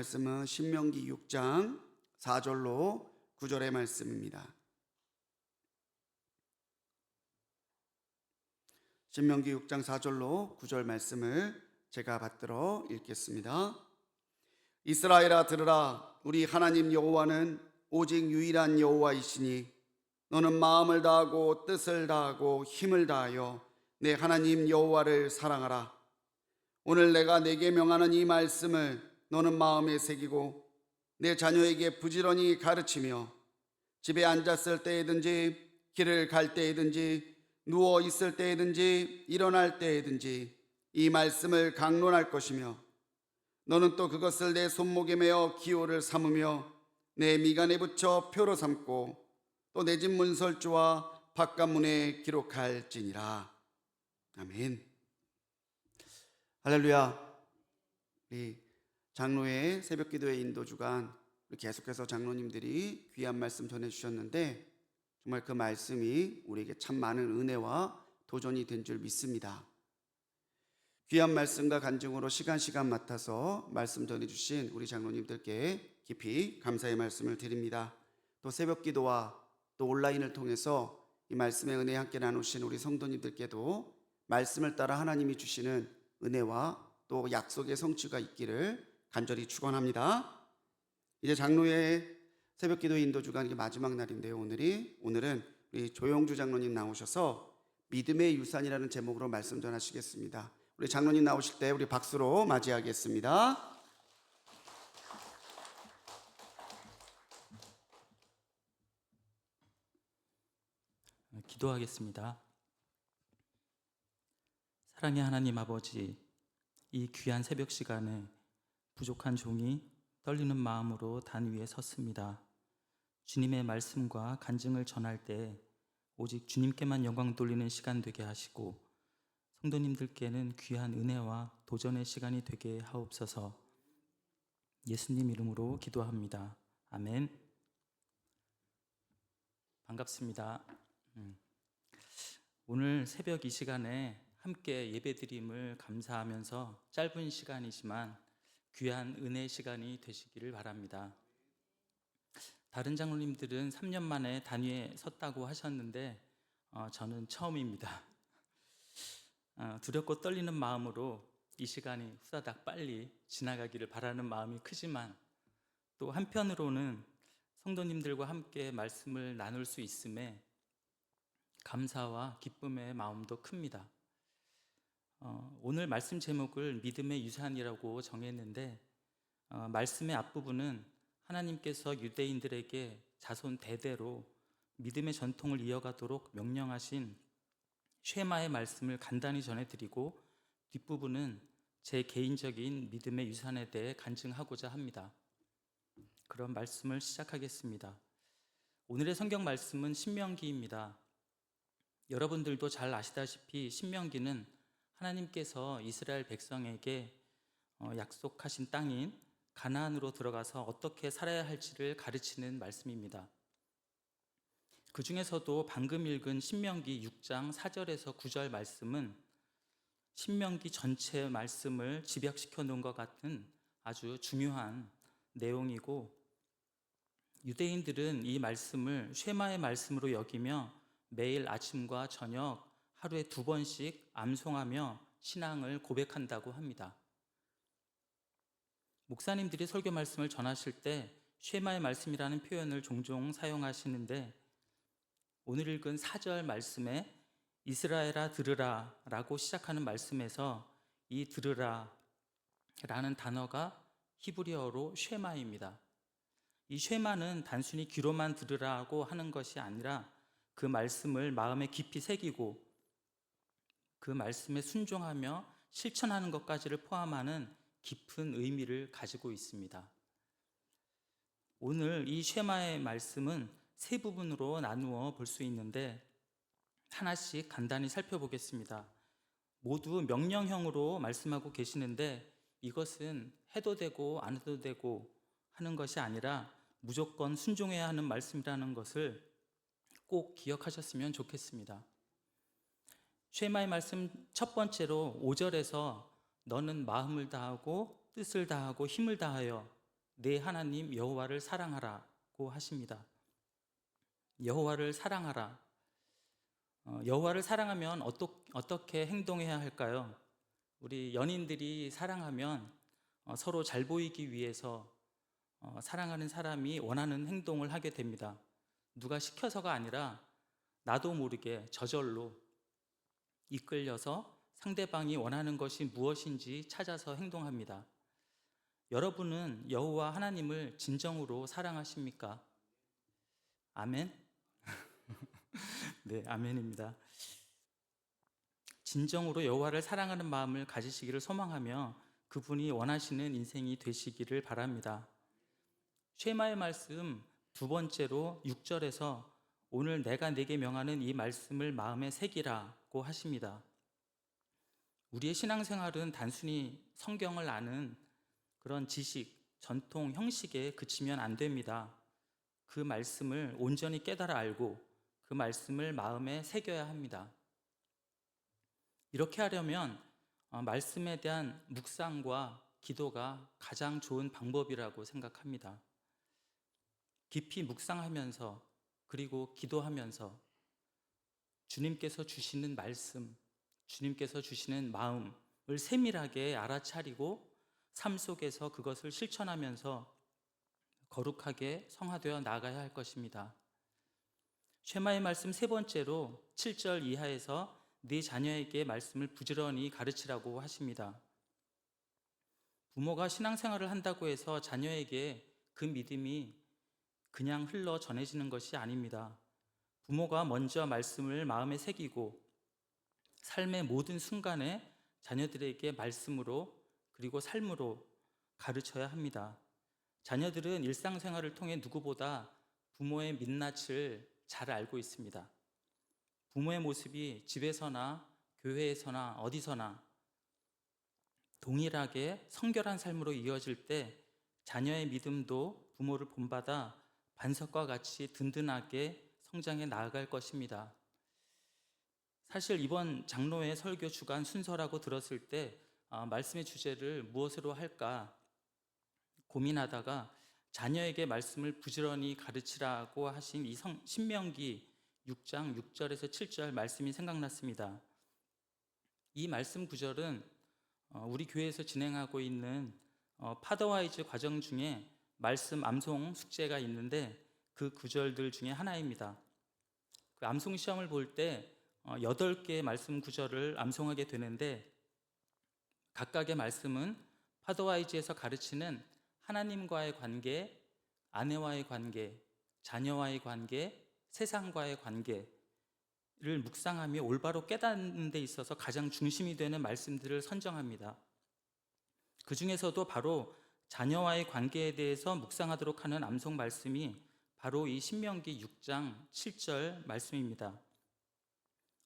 말씀은 신명기 6장 4절로 9절의 말씀입니다. 신명기 6장 4절로 9절 말씀을 제가 받들어 읽겠습니다. 이스라엘아 들으라. 우리 하나님 여호와는 오직 유일한 여호와이시니 너는 마음을 다하고 뜻을 다하고 힘을 다하여 내 하나님 여호와를 사랑하라. 오늘 내가 네게 명하는 이 말씀을 너는 마음에 새기고 내 자녀에게 부지런히 가르치며 집에 앉았을 때에든지 길을 갈 때에든지 누워 있을 때에든지 일어날 때에든지 이 말씀을 강론할 것이며 너는 또 그것을 내 손목에 매어 기호를 삼으며 내 미간에 붙여 표로 삼고 또 내 집 문설주와 바깥문에 기록할지니라. 아멘. 할렐루야. 우리 장로회 새벽기도의 인도주간 계속해서 장로님들이 귀한 말씀 전해주셨는데 정말 그 말씀이 우리에게 참 많은 은혜와 도전이 된 줄 믿습니다. 귀한 말씀과 간증으로 시간 맡아서 말씀 전해주신 우리 장로님들께 깊이 감사의 말씀을 드립니다. 또 새벽기도와 또 온라인을 통해서 이 말씀의 은혜에 함께 나누신 우리 성도님들께도 말씀을 따라 하나님이 주시는 은혜와 또 약속의 성취가 있기를 간절히 축원합니다. 이제 장로의 새벽기도 인도주간 마지막 날인데요. 오늘은 우리 조영주 장로님 나오셔서 믿음의 유산이라는 제목으로 말씀 전하시겠습니다. 우리 장로님 나오실 때 우리 박수로 맞이하겠습니다. 기도하겠습니다. 사랑의 하나님 아버지, 이 귀한 새벽 시간에 부족한 종이 떨리는 마음으로 단 위에 섰습니다. 주님의 말씀과 간증을 전할 때 오직 주님께만 영광 돌리는 시간 되게 하시고 성도님들께는 귀한 은혜와 도전의 시간이 되게 하옵소서. 예수님 이름으로 기도합니다. 아멘. 반갑습니다. 오늘 새벽 이 시간에 함께 예배드림을 감사하면서 짧은 시간이지만 귀한 은혜 시간이 되시기를 바랍니다. 다른 장로님들은 3년 만에 단위에 섰다고 하셨는데 저는 처음입니다. 두렵고 떨리는 마음으로 이 시간이 후다닥 빨리 지나가기를 바라는 마음이 크지만 또 한편으로는 성도님들과 함께 말씀을 나눌 수 있음에 감사와 기쁨의 마음도 큽니다. 오늘 말씀 제목을 믿음의 유산이라고 정했는데 말씀의 앞부분은 하나님께서 유대인들에게 자손 대대로 믿음의 전통을 이어가도록 명령하신 쉐마의 말씀을 간단히 전해드리고 뒷부분은 제 개인적인 믿음의 유산에 대해 간증하고자 합니다. 그런 말씀을 시작하겠습니다. 오늘의 성경 말씀은 신명기입니다. 여러분들도 잘 아시다시피 신명기는 하나님께서 이스라엘 백성에게 약속하신 땅인 가나안으로 들어가서 어떻게 살아야 할지를 가르치는 말씀입니다. 그 중에서도 방금 읽은 신명기 6장 4절에서 9절 말씀은 신명기 전체 말씀을 집약시켜 놓은 것 같은 아주 중요한 내용이고 유대인들은 이 말씀을 쉐마의 말씀으로 여기며 매일 아침과 저녁 하루에 2번씩 암송하며 신앙을 고백한다고 합니다. 목사님들이 설교 말씀을 전하실 때 쉐마의 말씀이라는 표현을 종종 사용하시는데 오늘 읽은 4절 말씀에 이스라엘아 들으라 라고 시작하는 말씀에서 이 들으라 라는 단어가 히브리어로 쉐마입니다. 이 쉐마는 단순히 귀로만 들으라고 하는 것이 아니라 그 말씀을 마음에 깊이 새기고 그 말씀에 순종하며 실천하는 것까지를 포함하는 깊은 의미를 가지고 있습니다. 오늘 이 쉐마의 말씀은 세 부분으로 나누어 볼 수 있는데 하나씩 간단히 살펴보겠습니다. 모두 명령형으로 말씀하고 계시는데 이것은 해도 되고 안 해도 되고 하는 것이 아니라 무조건 순종해야 하는 말씀이라는 것을 꼭 기억하셨으면 좋겠습니다. 쉐마의 말씀 첫 번째로 5절에서 너는 마음을 다하고 뜻을 다하고 힘을 다하여 내 하나님 여호와를 사랑하라고 하십니다. 여호와를 사랑하라. 여호와를 사랑하면 어떻게 행동해야 할까요? 우리 연인들이 사랑하면 서로 잘 보이기 위해서 사랑하는 사람이 원하는 행동을 하게 됩니다. 누가 시켜서가 아니라 나도 모르게 저절로 이끌려서 상대방이 원하는 것이 무엇인지 찾아서 행동합니다. 여러분은 여호와 하나님을 진정으로 사랑하십니까? 아멘? 네, 아멘입니다. 진정으로 여호와를 사랑하는 마음을 가지시기를 소망하며 그분이 원하시는 인생이 되시기를 바랍니다. 쉐마의 말씀 두 번째로 6절에서 오늘 내가 네게 명하는 이 말씀을 마음에 새기라고 하십니다. 우리의 신앙생활은 단순히 성경을 아는 그런 지식, 전통, 형식에 그치면 안 됩니다. 그 말씀을 온전히 깨달아 알고 그 말씀을 마음에 새겨야 합니다. 이렇게 하려면 말씀에 대한 묵상과 기도가 가장 좋은 방법이라고 생각합니다. 깊이 묵상하면서 그리고 기도하면서 주님께서 주시는 말씀, 주님께서 주시는 마음을 세밀하게 알아차리고 삶 속에서 그것을 실천하면서 거룩하게 성화되어 나가야 할 것입니다. 쉐마의 말씀 세 번째로 7절 이하에서 네 자녀에게 말씀을 부지런히 가르치라고 하십니다. 부모가 신앙생활을 한다고 해서 자녀에게 그 믿음이 그냥 흘러 전해지는 것이 아닙니다. 부모가 먼저 말씀을 마음에 새기고 삶의 모든 순간에 자녀들에게 말씀으로 그리고 삶으로 가르쳐야 합니다. 자녀들은 일상생활을 통해 누구보다 부모의 민낯을 잘 알고 있습니다. 부모의 모습이 집에서나 교회에서나 어디서나 동일하게 성결한 삶으로 이어질 때 자녀의 믿음도 부모를 본받아 반석과 같이 든든하게 성장해 나아갈 것입니다. 사실 이번 장로의 설교 주간 순서라고 들었을 때 말씀의 주제를 무엇으로 할까 고민하다가 자녀에게 말씀을 부지런히 가르치라고 하신 이 신명기 6장 6절에서 7절 말씀이 생각났습니다. 이 말씀 구절은 우리 교회에서 진행하고 있는 파더와이즈 과정 중에 말씀 암송 숙제가 있는데 그 구절들 중에 하나입니다. 그 암송 시험을 볼 때 8개의 말씀 구절을 암송하게 되는데 각각의 말씀은 파더와이즈에서 가르치는 하나님과의 관계, 아내와의 관계, 자녀와의 관계, 세상과의 관계를 묵상하며 올바로 깨닫는 데 있어서 가장 중심이 되는 말씀들을 선정합니다. 그 중에서도 바로 자녀와의 관계에 대해서 묵상하도록 하는 암송 말씀이 바로 이 신명기 6장 7절 말씀입니다.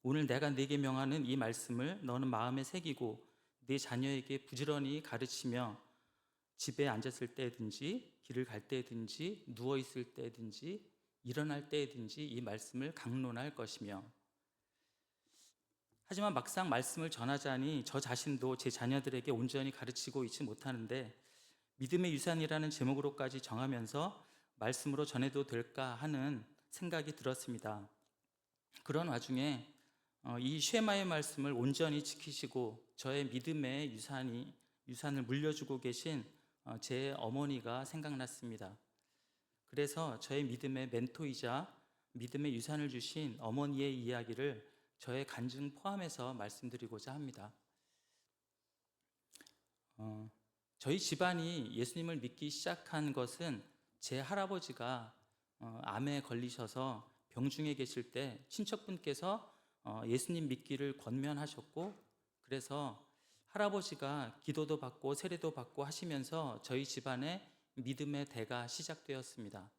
오늘 내가 네게 명하는 이 말씀을 너는 마음에 새기고 네 자녀에게 부지런히 가르치며 집에 앉았을 때든지 길을 갈 때든지 누워 있을 때든지 일어날 때든지 이 말씀을 강론할 것이며 하지만 막상 말씀을 전하자니 저 자신도 제 자녀들에게 온전히 가르치고 있지 못하는데 믿음의 유산이라는 제목으로까지 정하면서 말씀으로 전해도 될까 하는 생각이 들었습니다. 그런 와중에 이 쉐마의 말씀을 온전히 지키시고 저의 믿음의 유산을 물려주고 계신 제 어머니가 생각났습니다. 그래서 저의 믿음의 멘토이자 믿음의 유산을 주신 어머니의 이야기를 저의 간증 포함해서 말씀드리고자 합니다. 저희 집안이 예수님을 믿기 시작한 것은 제 할아버지가 암에 걸리셔서 병중에 계실 때 친척분께서 예수님 믿기를 권면하셨고 그래서 할아버지가 기도도 받고 세례도 받고 하시면서 저희 집안의 믿음의 대가 시작되었습니다.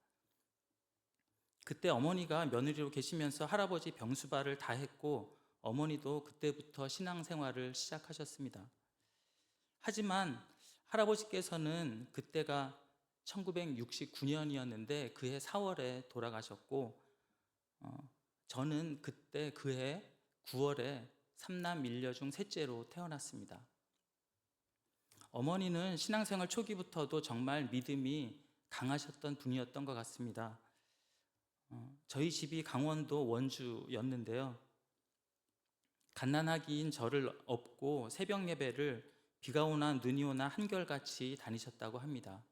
그때 어머니가 며느리로 계시면서 할아버지 병수발을 다 했고 어머니도 그때부터 신앙생활을 시작하셨습니다. 하지만 할아버지께서는 그때가 1969년이었는데 그해 4월에 돌아가셨고 저는 그때 그해 9월에 삼남 일녀 중 셋째로 태어났습니다. 어머니는 신앙생활 초기부터도 정말 믿음이 강하셨던 분이었던 것 같습니다. 저희 집이 강원도 원주였는데요. 갓난아기인 저를 업고 새벽 예배를 비가 오나 눈이 오나 한결같이 다니셨다고 합니다.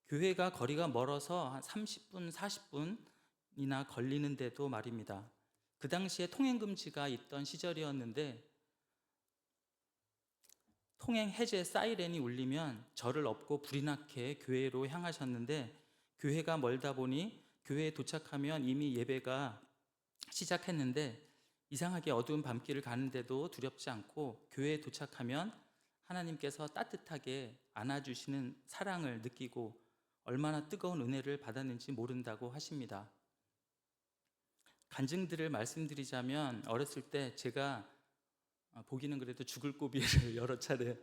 교회가 거리가 멀어서 한 30분, 40분이나 걸리는데도 말입니다. 그 당시에 통행금지가 있던 시절이었는데 통행 해제 사이렌이 울리면 저를 업고 불이 나게 교회로 향하셨는데 교회가 멀다 보니 교회에 도착하면 이미 예배가 시작했는데 이상하게 어두운 밤길을 가는데도 두렵지 않고 교회에 도착하면 하나님께서 따뜻하게 안아주시는 사랑을 느끼고 얼마나 뜨거운 은혜를 받았는지 모른다고 하십니다. 간증들을 말씀드리자면 어렸을 때 제가 보기는 그래도 죽을 고비를 여러 차례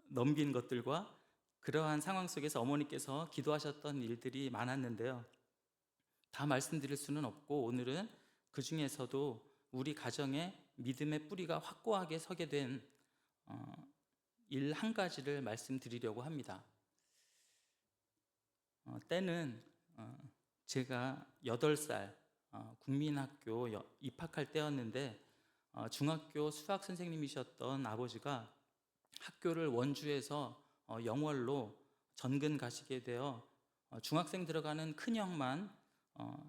넘긴 것들과 그러한 상황 속에서 어머니께서 기도하셨던 일들이 많았는데요. 다 말씀드릴 수는 없고 오늘은 그 중에서도 우리 가정에 믿음의 뿌리가 확고하게 서게 된 일 한 가지를 말씀드리려고 합니다. 때는 제가 8살 국민학교 입학할 때였는데 중학교 수학 선생님이셨던 아버지가 학교를 원주에서 영월로 전근 가시게 되어 중학생 들어가는 큰형만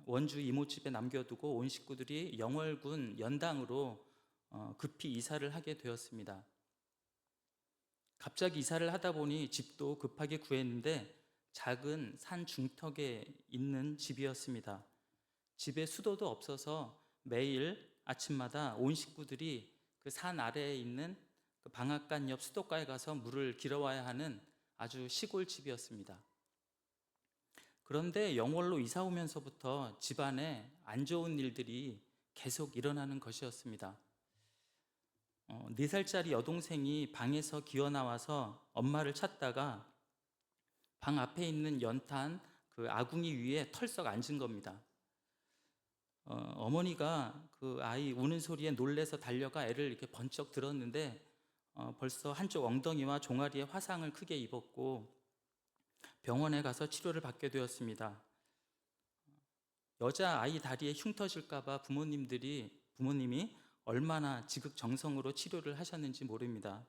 원주 이모집에 남겨두고 온 식구들이 영월군 연당으로 급히 이사를 하게 되었습니다. 갑자기 이사를 하다 보니 집도 급하게 구했는데 작은 산 중턱에 있는 집이었습니다. 집에 수도도 없어서 매일 아침마다 온 식구들이 그 산 아래에 있는 그 방앗간 옆 수도가에 가서 물을 길어와야 하는 아주 시골 집이었습니다. 그런데 영월로 이사 오면서부터 집안에 안 좋은 일들이 계속 일어나는 것이었습니다. 4살짜리 여동생이 방에서 기어나와서 엄마를 찾다가 방 앞에 있는 연탄 그 아궁이 위에 털썩 앉은 겁니다. 어머니가 그 아이 우는 소리에 놀래서 달려가 애를 이렇게 번쩍 들었는데 벌써 한쪽 엉덩이와 종아리에 화상을 크게 입었고 병원에 가서 치료를 받게 되었습니다. 여자 아이 다리에 흉 터질까봐 부모님이 얼마나 지극정성으로 치료를 하셨는지 모릅니다.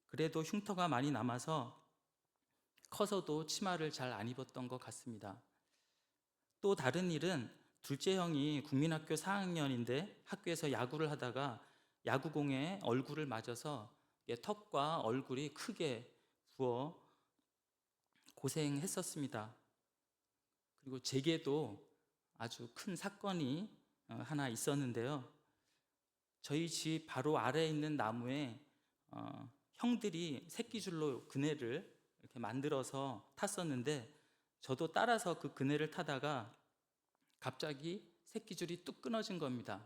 그래도 흉터가 많이 남아서 커서도 치마를 잘 안 입었던 것 같습니다. 또 다른 일은 둘째 형이 국민학교 4학년인데 학교에서 야구를 하다가 야구공에 얼굴을 맞아서 턱과 얼굴이 크게 부어 고생했었습니다. 그리고 제게도 아주 큰 사건이 하나 있었는데요. 저희 집 바로 아래에 있는 나무에 형들이 새끼줄로 그네를 이렇게 만들어서 탔었는데 저도 따라서 그 그네를 타다가 갑자기 새끼줄이 뚝 끊어진 겁니다.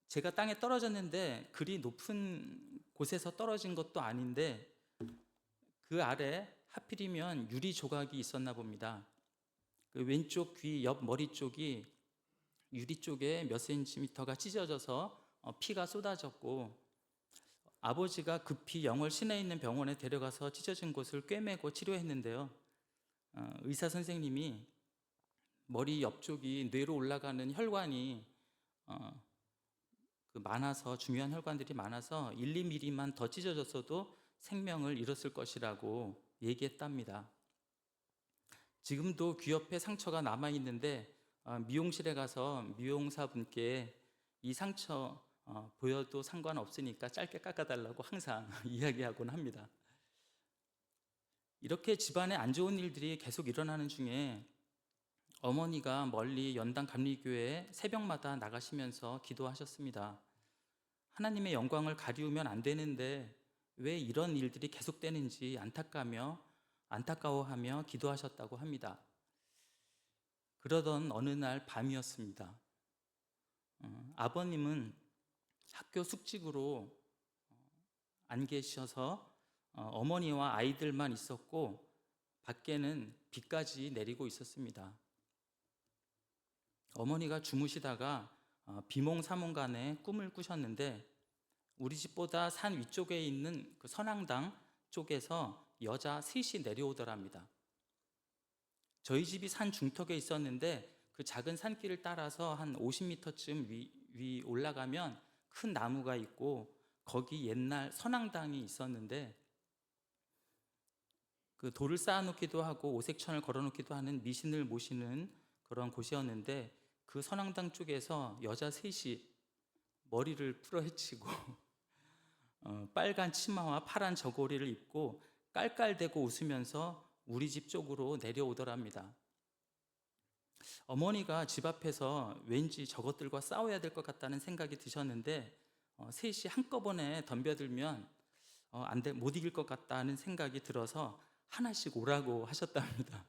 제가 땅에 떨어졌는데 그리 높은 곳에서 떨어진 것도 아닌데 그 아래 하필이면 유리 조각이 있었나 봅니다. 그 왼쪽 귀 옆 머리 쪽이 유리 쪽에 몇 센티미터가 찢어져서 피가 쏟아졌고 아버지가 급히 영월 시내에 있는 병원에 데려가서 찢어진 곳을 꿰매고 치료했는데요. 의사 선생님이 머리 옆쪽이 뇌로 올라가는 혈관이 많아서 중요한 혈관들이 많아서 1, 2mm만 더 찢어졌어도 생명을 잃었을 것이라고 얘기했답니다. 지금도 귀 옆에 상처가 남아있는데 미용실에 가서 미용사분께 이 상처 보여도 상관없으니까 짧게 깎아달라고 항상 이야기하곤 합니다. 이렇게 집안에 안 좋은 일들이 계속 일어나는 중에 어머니가 멀리 연당 감리교회에 새벽마다 나가시면서 기도하셨습니다. 하나님의 영광을 가리우면 안 되는데 왜 이런 일들이 계속되는지 안타까워하며 기도하셨다고 합니다. 그러던 어느 날 밤이었습니다. 아버님은 학교 숙직으로 안 계셔서 어머니와 아이들만 있었고 밖에는 비까지 내리고 있었습니다. 어머니가 주무시다가 비몽사몽간에 꿈을 꾸셨는데 우리 집보다 산 위쪽에 있는 그 선앙당 쪽에서 여자 셋이 내려오더랍니다. 저희 집이 산 중턱에 있었는데 그 작은 산길을 따라서 한 50m쯤 위 올라가면 큰 나무가 있고 거기 옛날 선앙당이 있었는데 그 돌을 쌓아놓기도 하고 오색천을 걸어놓기도 하는 미신을 모시는 그런 곳이었는데 그 선앙당 쪽에서 여자 셋이 머리를 풀어헤치고 빨간 치마와 파란 저고리를 입고 깔깔대고 웃으면서 우리 집 쪽으로 내려오더랍니다. 어머니가 집 앞에서 왠지 저것들과 싸워야 될 것 같다는 생각이 드셨는데 셋이 한꺼번에 덤벼들면 못 이길 것 같다는 생각이 들어서 하나씩 오라고 하셨답니다.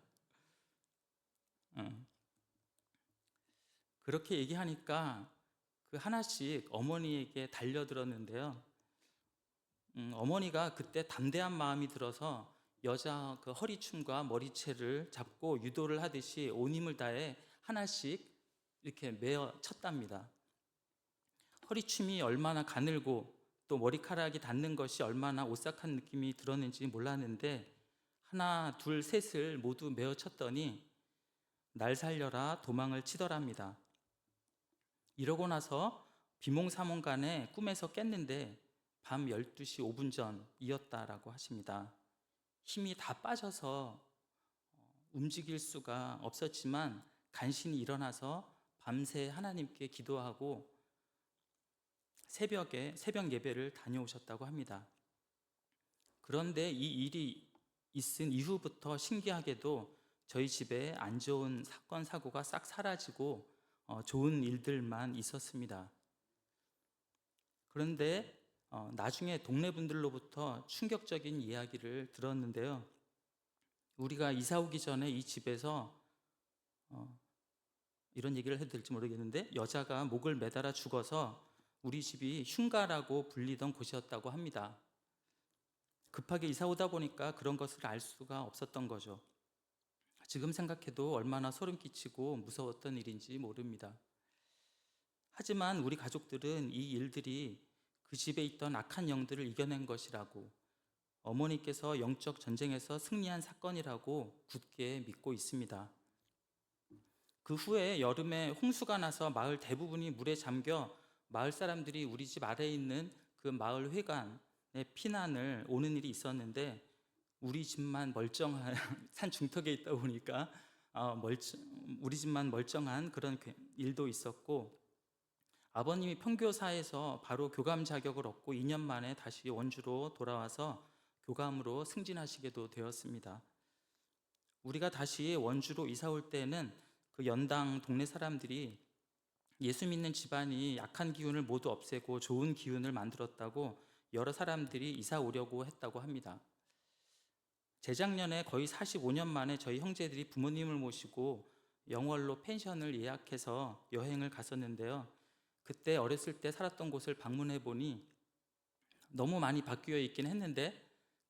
그렇게 얘기하니까 그 하나씩 어머니에게 달려들었는데요. 어머니가 그때 담대한 마음이 들어서 여자 그 허리춤과 머리채를 잡고 유도를 하듯이 온 힘을 다해 하나씩 이렇게 메어 쳤답니다. 허리춤이 얼마나 가늘고 또 머리카락이 닿는 것이 얼마나 오싹한 느낌이 들었는지 몰랐는데 하나, 둘, 셋을 모두 메어 쳤더니 날 살려라 도망을 치더랍니다. 이러고 나서 비몽사몽간에 꿈에서 깼는데 밤 12시 5분 전이었다라고 하십니다. 힘이 다 빠져서 움직일 수가 없었지만 간신히 일어나서 밤새 하나님께 기도하고 새벽 예배를 다녀오셨다고 합니다. 그런데 이 일이 있은 이후부터 신기하게도 저희 집에 안 좋은 사건 사고가 싹 사라지고 좋은 일들만 있었습니다. 그런데 나중에 동네 분들로부터 충격적인 이야기를 들었는데요. 우리가 이사 오기 전에 이 집에서 이런 얘기를 해도 될지 모르겠는데 여자가 목을 매달아 죽어서 우리 집이 흉가라고 불리던 곳이었다고 합니다. 급하게 이사 오다 보니까 그런 것을 알 수가 없었던 거죠. 지금 생각해도 얼마나 소름 끼치고 무서웠던 일인지 모릅니다. 하지만 우리 가족들은 이 일들이 그 집에 있던 악한 영들을 이겨낸 것이라고, 어머니께서 영적 전쟁에서 승리한 사건이라고 굳게 믿고 있습니다. 그 후에 여름에 홍수가 나서 마을 대부분이 물에 잠겨 마을 사람들이 우리 집 아래에 있는 그 마을 회관에 피난을 오는 일이 있었는데 우리 집만 멀쩡한 산 중턱에 있다 보니까 우리 집만 멀쩡한 그런 일도 있었고, 아버님이 평교사에서 바로 교감 자격을 얻고 2년 만에 다시 원주로 돌아와서 교감으로 승진하시게도 되었습니다. 우리가 다시 원주로 이사 올 때는 그 연당 동네 사람들이 예수 믿는 집안이 약한 기운을 모두 없애고 좋은 기운을 만들었다고 여러 사람들이 이사 오려고 했다고 합니다. 재작년에 거의 45년 만에 저희 형제들이 부모님을 모시고 영월로 펜션을 예약해서 여행을 갔었는데요. 그때 어렸을 때 살았던 곳을 방문해 보니 너무 많이 바뀌어 있긴 했는데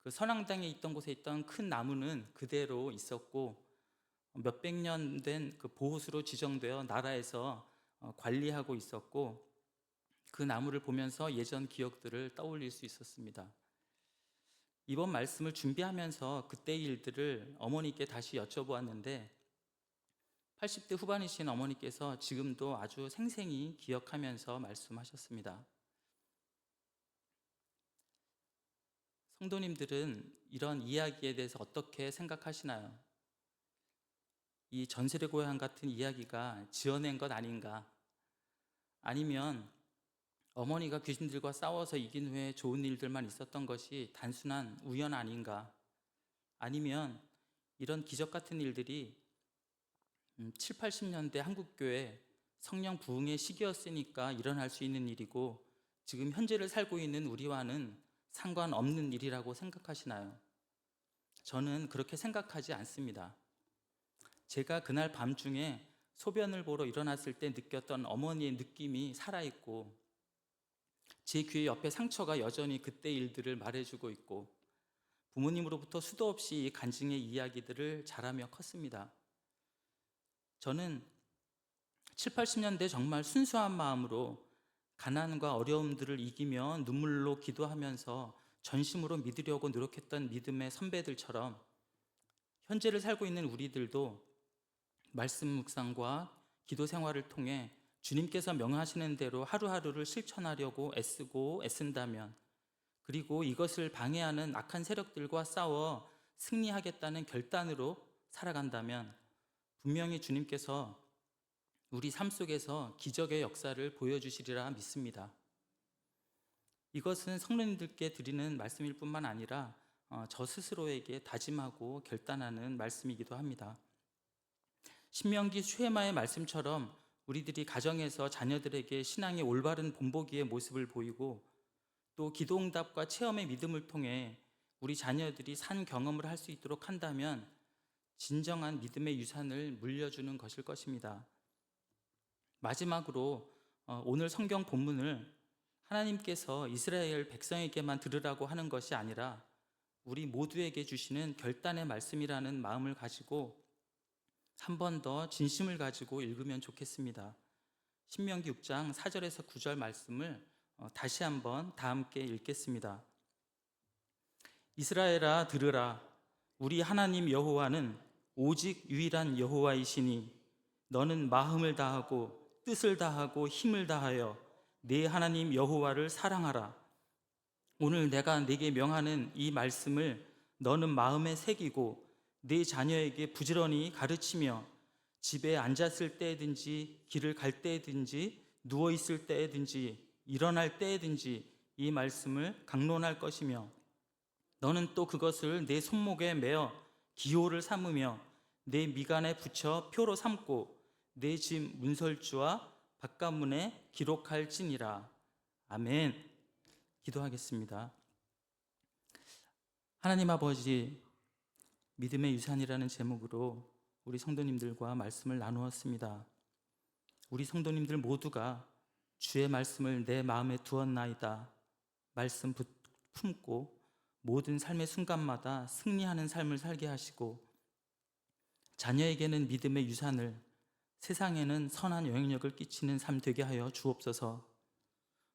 그 선앙당에 있던 곳에 있던 큰 나무는 그대로 있었고 몇백 년 된 그 보호수로 지정되어 나라에서 관리하고 있었고 그 나무를 보면서 예전 기억들을 떠올릴 수 있었습니다. 이번 말씀을 준비하면서 그때의 일들을 어머니께 다시 여쭤보았는데 80대 후반이신 어머니께서 지금도 아주 생생히 기억하면서 말씀하셨습니다. 성도님들은 이런 이야기에 대해서 어떻게 생각하시나요? 이 전설의 고향 같은 이야기가 지어낸 것 아닌가? 아니면 어머니가 귀신들과 싸워서 이긴 후에 좋은 일들만 있었던 것이 단순한 우연 아닌가? 아니면 이런 기적 같은 일들이 7, 80년대 한국교회 성령 부흥의 시기였으니까 일어날 수 있는 일이고 지금 현재를 살고 있는 우리와는 상관없는 일이라고 생각하시나요? 저는 그렇게 생각하지 않습니다. 제가 그날 밤중에 소변을 보러 일어났을 때 느꼈던 어머니의 느낌이 살아있고 제 귀 옆에 상처가 여전히 그때 일들을 말해주고 있고 부모님으로부터 수도 없이 이 간증의 이야기들을 잘하며 컸습니다. 저는 7, 80년대 정말 순수한 마음으로 가난과 어려움들을 이기며 눈물로 기도하면서 전심으로 믿으려고 노력했던 믿음의 선배들처럼 현재를 살고 있는 우리들도 말씀 묵상과 기도 생활을 통해 주님께서 명하시는 대로 하루하루를 실천하려고 애쓰고 애쓴다면, 그리고 이것을 방해하는 악한 세력들과 싸워 승리하겠다는 결단으로 살아간다면 분명히 주님께서 우리 삶 속에서 기적의 역사를 보여주시리라 믿습니다. 이것은 성도님들께 드리는 말씀일 뿐만 아니라 저 스스로에게 다짐하고 결단하는 말씀이기도 합니다. 신명기 슈헤마의 말씀처럼 우리들이 가정에서 자녀들에게 신앙의 올바른 본보기의 모습을 보이고, 또 기도응답과 체험의 믿음을 통해 우리 자녀들이 산 경험을 할 수 있도록 한다면 진정한 믿음의 유산을 물려주는 것일 것입니다. 마지막으로 오늘 성경 본문을 하나님께서 이스라엘 백성에게만 들으라고 하는 것이 아니라 우리 모두에게 주시는 결단의 말씀이라는 마음을 가지고 한 번 더 진심을 가지고 읽으면 좋겠습니다. 신명기 6장 4절에서 9절 말씀을 다시 한번 다 함께 읽겠습니다. 이스라엘아 들으라. 우리 하나님 여호와는 오직 유일한 여호와이시니 너는 마음을 다하고 뜻을 다하고 힘을 다하여 네 하나님 여호와를 사랑하라. 오늘 내가 네게 명하는 이 말씀을 너는 마음에 새기고 네 자녀에게 부지런히 가르치며 집에 앉았을 때든지 길을 갈 때든지 누워 있을 때든지 일어날 때든지 이 말씀을 강론할 것이며, 너는 또 그것을 내 손목에 매어 기호를 삼으며 내 미간에 붙여 표로 삼고 내 집 문설주와 바깥문에 기록할지니라. 아멘. 기도하겠습니다. 하나님 아버지, 믿음의 유산이라는 제목으로 우리 성도님들과 말씀을 나누었습니다. 우리 성도님들 모두가 주의 말씀을 내 마음에 두었나이다 말씀 품고 모든 삶의 순간마다 승리하는 삶을 살게 하시고, 자녀에게는 믿음의 유산을, 세상에는 선한 영향력을 끼치는 삶 되게 하여 주옵소서.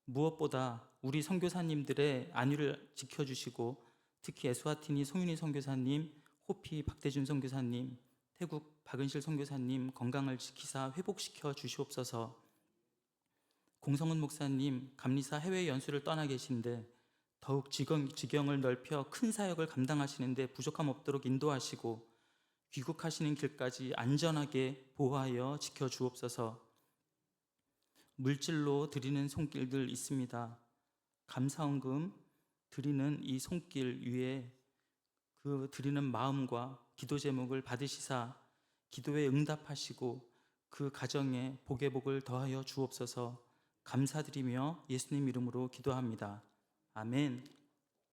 무엇보다 우리 선교사님들의 안위를 지켜주시고, 특히 에스와티니 송윤희 선교사님, 호피 박대준 선교사님, 태국 박은실 선교사님 건강을 지키사 회복시켜 주시옵소서. 공성은 목사님 감리사 해외 연수를 떠나 계신데 더욱 지경을 넓혀 큰 사역을 감당하시는데 부족함 없도록 인도하시고 귀국하시는 길까지 안전하게 보호하여 지켜주옵소서. 물질로 드리는 손길들 있습니다. 감사헌금 드리는 이 손길 위에 그 드리는 마음과 기도 제목을 받으시사 기도에 응답하시고 그 가정에 복의 복을 더하여 주옵소서. 감사드리며 예수님 이름으로 기도합니다. 아멘.